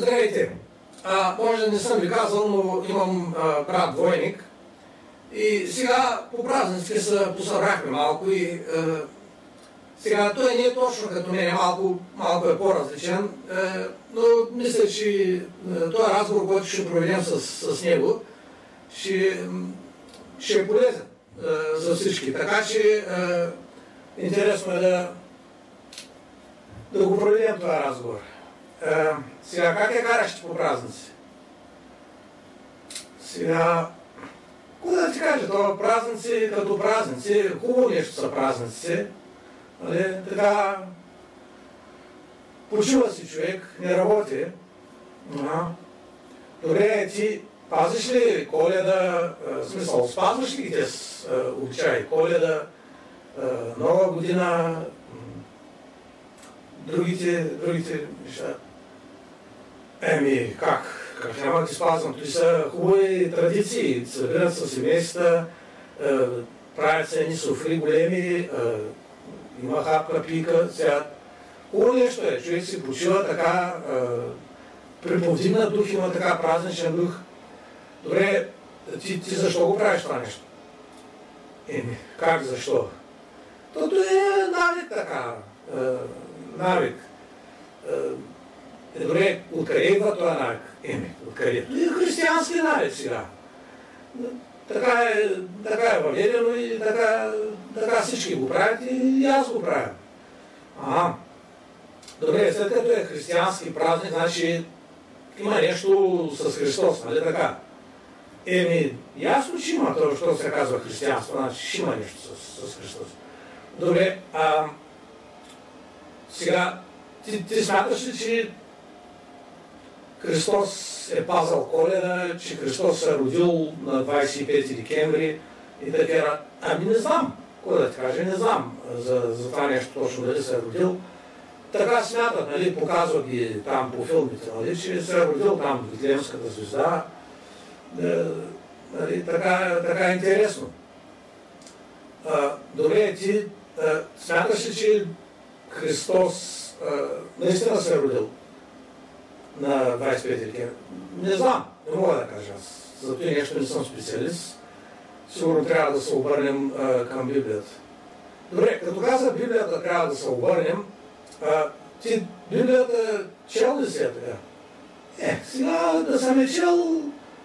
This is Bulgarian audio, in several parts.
Здравейте! Може да не съм ви казал, но имам брат двойник. И сега по празниците се посъбрахме малко и сега той не е точно като мен, малко е по-различен, но мисля, че този разговор, който ще проведем с него, ще е полезен за всички. Така че интересно е да го проведем този разговор. Сега, как я караш по празници? Сега, какво да ти кажа, това празници като празници, хубаво нещо са празници. Така, почива си човек, не работи. Добре, ти пазиш ли Коледа, в смисъл, спазваш ли те обичаи? Коледа, Нова година, другите неща? Как няма да ги спазвам? Това са хубави традиции. Събират се семейства, правят се едни софри големи, има хапка, пика. Хубаво нещо е. Човек си почива така, приповдигнат дух, има така празничен дух. Добре, ти защо го правиш това нещо? Как защо? Тото е навик така. Навик. Добре, откъде идва това навик? Откъде? Това е християнски навик сега. Така е въведено и така всички го правят и аз го правя. Добре, след като е християнски празник, значи има нещо с Христос, нали така? Ясно, че има това, що се казва християнство, значи ще има нещо с Христос. Добре, сега, ти смяташ ли, че Христос е пазал Коледа, че Христос се е родил на 25 декември и така? Не знам, какво да ти кажа, не знам за това нещо точно, дали се е родил. Така смятат, нали, показва ги там по филмите, нали, че се е родил там Витлеемската звезда. Нали, така е интересно. Добре, ти смяташ ли, че Христос наистина се е родил на 25 декември? Не знам, не мога да кажа аз. За това нещо не съм специалист. Сигурно трябва да се обърнем към Библията. Добре, като каза Библията трябва да се обърнем, ти Библията чел ли си така? Сега да съм е чел,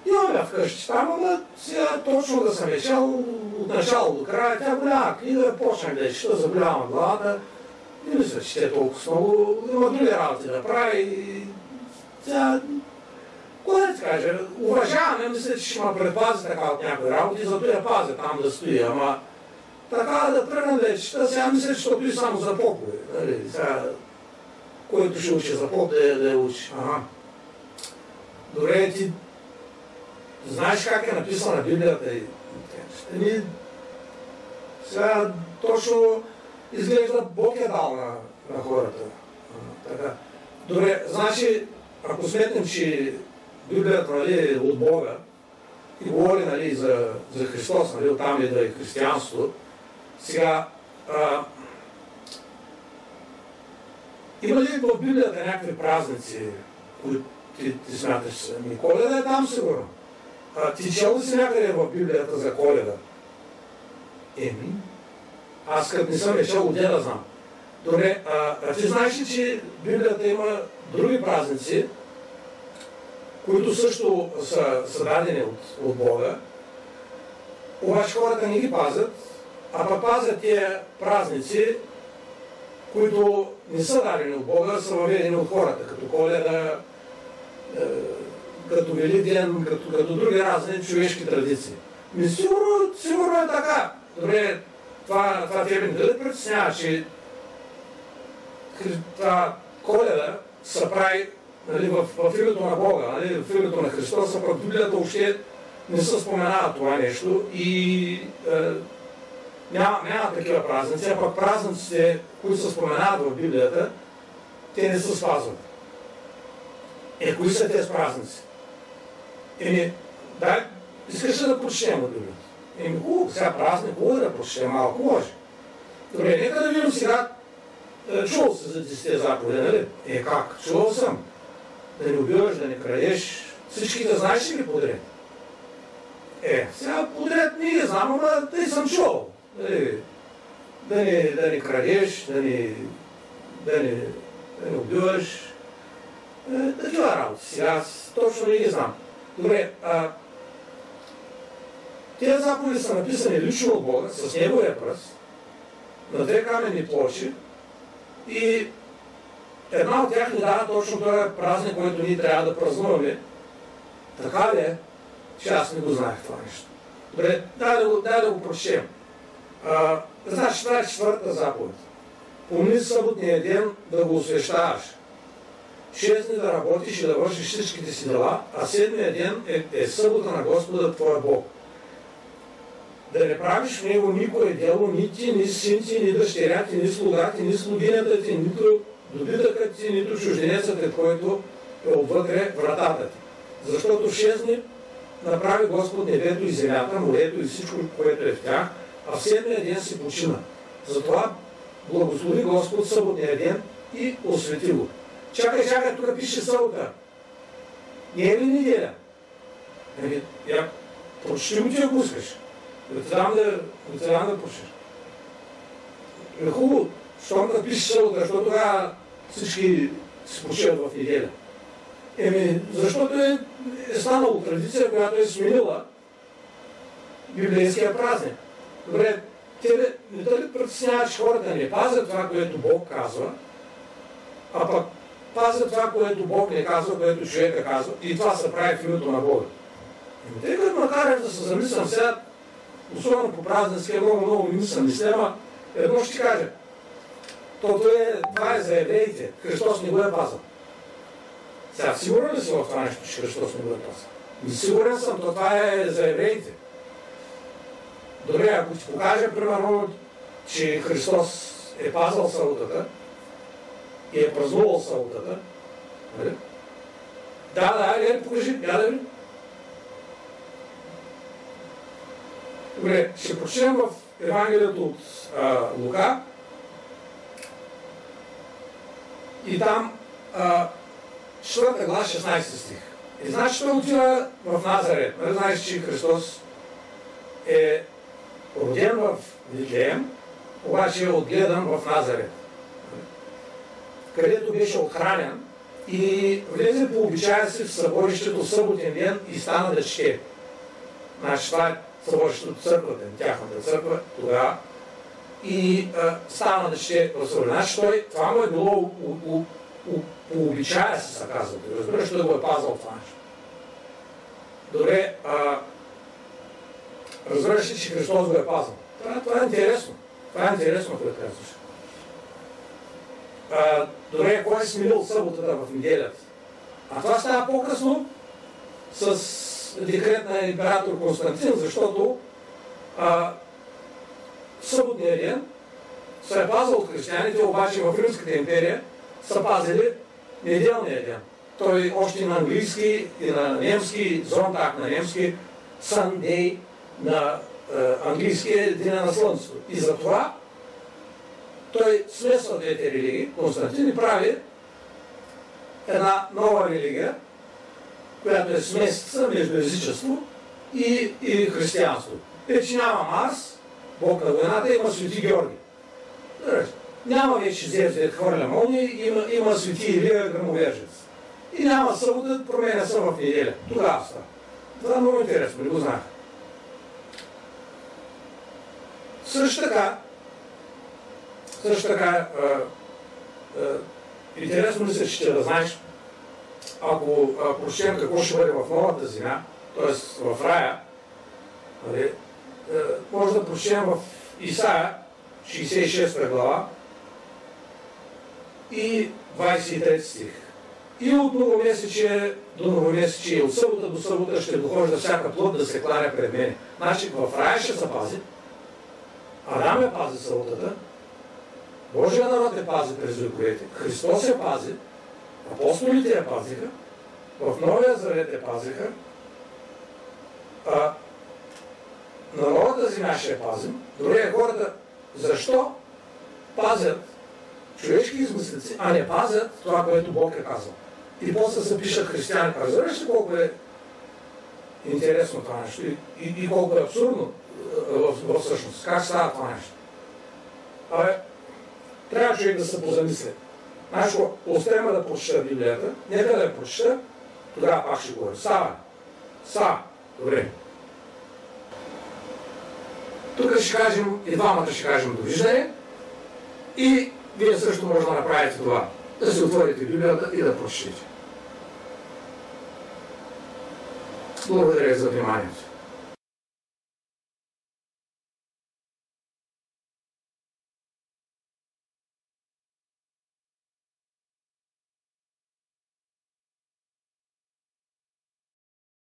имаме вкъщи там, ама сега точно да съм е чел от начало до края, тя голяма книга, почнах да чета, заболявам главата. Не мисля, че те толкова много, има други работи да прави и сега, какво да ти кажа, уважаваме, мисля, че ще ме предпази така от някои работи, зато я пазя там да стои, ама така да тръгна да я чета, сега мисля, че ще стои само за попове, нали, сега, който ще учи за поп да я учи. Добре, ти знаеш как е написана Библията и сега точно изглежда Бог е дал на хората. Така. Добре, значи, ако сметнем, че Библията, нали, е от Бога и говори, нали, за Христос, нали, оттам идва и християнство, сега има ли в Библията някакви празници, които ти смяташ? Коледа е там сигурно. Ти чел ли си някъде в Библията за Коледа? Аз като не съм чел, где да знам. Добре, ти знаеш ли, че Библията има други празници, които също са дадени от Бога, обаче хората не ги пазят, а пък пазят тия празници, които не са дадени от Бога, са въведени от хората, като Коледа, като Великден, като други разни човешки традиции. Сигурно е така. Добре, това тебе не да притеснява, че Коледа се прави, нали, в името на Бога, нали, в името на Христос, а пък Библията въобще не се споменава това нещо и няма такива празници, а пък празниците, които се споменават в Библията, те не се спазват. Кои са тези празници? Искаш да прочетем от Библията? Хубаво, сега празник, хубаво да прочетем малко, може. Добре, нека да видим сега, чувал се за 10 заповеди, нали? Как? Чувал съм. да не убиваш, да не крадеш. Всичките знаеш ли подред? Сега подред не ги знам, ама тъй съм чувал. Да не крадеш, да не убиваш. Такива работи. Сега аз точно не ги знам. Добре, тези заповеди са написани лично от Бога, с Неговия пръст, на 2 каменни плочи и една от тях ни дава точно този празник, който ние трябва да празнуваме. Така ли е, че аз не го знаех това нещо. Добре, дай да го прочетем. Значи, това е 4-та заповед. Помни съботния ден да го освещаваш. 6 дни да работиш и да вършиш всичките си дела, а 7-я ден е събота на Господа твоя Бог. Да не правиш в него никое дело, ни ти, ни син ти, ни дъщеря ти, ни слуга ти, ни слугинята ти, нито добитъкът ти, нито чужденецът ти, който е отвътре вратата ти. Защото в 6 дни направи Господ небето и земята, морето и всичко, което е в тях, а в 7-я ден си почина. Затова благослови Господ съботния ден и освети го. Чакай, тук пише събота. Не е ли неделя? Прочети го ти, ако искаш. Да ти дам да прочеш. Е хубаво, щом да пише събота, защото тогава всички се почиват в неделя. Защото е станало традиция, която е сменила библейския празник. Добре, не дали притесняваш, че хората не пазят това, което Бог казва, а пък пазят това, което Бог не казва, което човека казва, и това се прави в името на Бога. Тъй като макар да се замислям сега, особено по празници, много не съм мислема, едно ще кажа. Това е за евреите. Христос не го е пазал. Сега, сигурен ли си в това нещо, че Христос не го е пазал? Сигурен съм, това е за евреите. Добре, ако ти покажа, примерно, че Христос е пазал съботата и е празнувал съботата, покажи, я да ви. Добре, ще прочетем в Евангелието от Лука и там 4 глава, 16 стих. И значи той отива в Назарет. Знаеш, че Христос е роден в Вифлеем, обаче е отгледан в Назарет, където беше отхранен и влезе по обичая си в съборището в съботен ден и стана да чете. Значи това е съборището църквата, тяхната църква тогава, и стана да чете в съборището. Значи това му е било по обичая си, се казва. Разбираш, той го е пазал това нещо. Добре, разбираш ли, че Христос го е пазал? Това е интересно. Това е интересно, което казваш. Добре, кой е сменил съботата в неделята? А това става по-късно с декрет на император Константин, защото съботния ден се е пазал от християните, обаче в Римската империя са пазили неделния ден. Той още на английски и на немски, Зонтаг на немски, Sunday на английски е Деня на Слънцето. И затова той смесва двете религии, Константин, и прави една нова религия, която е смесица между езичество и християнство. Вече няма Марс, Бог на войната, има Свети Георги. Няма вече Зевс, дето хвърля молни, има Свети Илия, гръмовержец. И няма събота, променя се в неделя. Тогава става. Това е много интересно, не го знаех. Също така, интересно мисля, че ще да знаеш, ако прочетем какво ще бъде в новата земя, т.е. в рая, може да прочетем в Исаия, 66 глава и 23 стих. И от новомесечие до новомесечие, от събота до събота ще дохожда всяка плът да се кланя пред мене. Значи в рая ще се пази. Адам я пази съботата, Божия народ я пази през вековете, Христос я пази, апостолите я пазиха, в Новия Завет я пазиха, на новата земя ще я пазим. Добре, хората, защо пазят човешки измислици, а не пазят това, което Бог е казал? и после се пишат християни. Разбираш ли колко е интересно това нещо и колко е абсурдно в същност? Как става това нещо? Трябва човек да се позамисли. Значи, оставяме да прочита Библията, нека да я прочита, тогава пак ще говоря. Става. Добре. Тук ще кажем, и двамата ще кажем довиждане, и вие също може да направите това. Да си отворите Библията и да прочетете. Благодаря за вниманието.